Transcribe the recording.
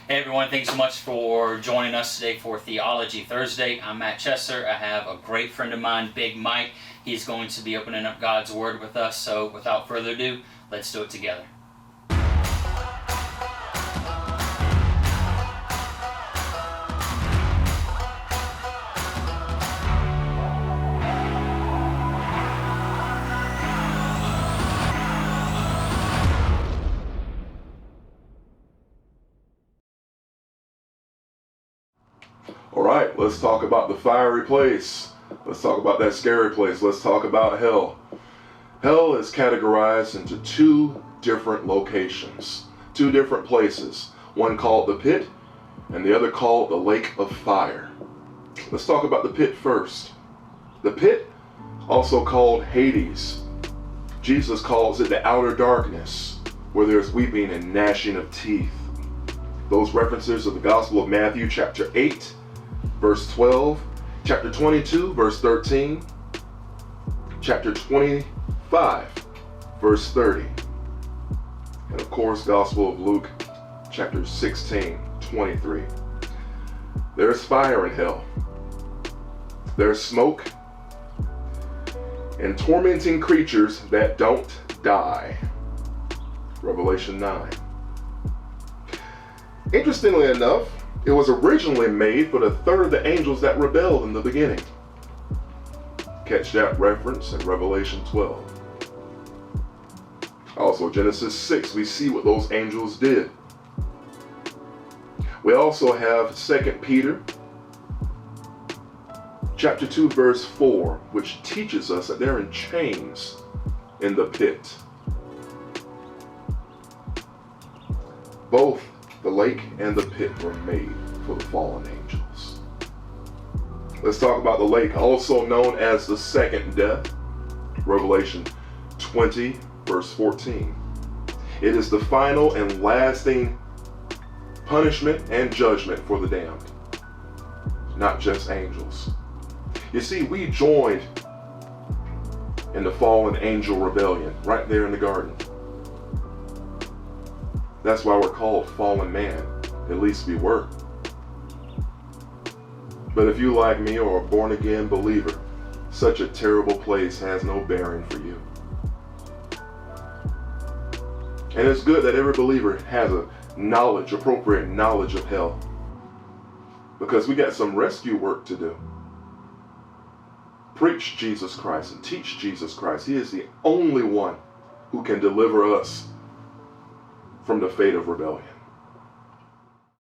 Hey everyone, thanks so much for joining us today for Theology Thursday. I'm Matt Chesser. I have a great friend of mine, Big Mike. He's going to be opening up God's Word with us, so without further ado, let's do it together. All right, let's talk about the fiery place. Let's talk about that scary place. Let's talk about hell. Hell is categorized into two different locations, two different places. One called the pit and the other called the lake of fire. Let's talk about the pit first. The pit, also called Hades. Jesus calls it the outer darkness, where there's weeping and gnashing of teeth. Those references are the Gospel of Matthew chapter 8, verse 12, chapter 22, verse 13, chapter 25, verse 30, and of course, Gospel of Luke, chapter 16, 23. There's fire in hell. There's smoke and tormenting creatures that don't die. Revelation 9. Interestingly enough, it was originally made for the third of the angels that rebelled in the beginning. Catch that reference in Revelation 12. Also, Genesis 6, we see what those angels did. We also have 2 Peter chapter 2, verse 4, which teaches us that they're in chains in the pit. Both the lake and the pit were made for the fallen angels. Let's talk about the lake, also known as the second death. Revelation 20, verse 14. It is the final and lasting punishment and judgment for the damned, not just angels. You see, we joined in the fallen angel rebellion right there in the garden. That's why we're called fallen man. At least we were. But if you, like me, are a born-again believer, such a terrible place has no bearing for you. And it's good that every believer has a appropriate knowledge of hell, because we got some rescue work to do. Preach Jesus Christ and teach Jesus Christ. He is the only one who can deliver us from the fate of rebellion.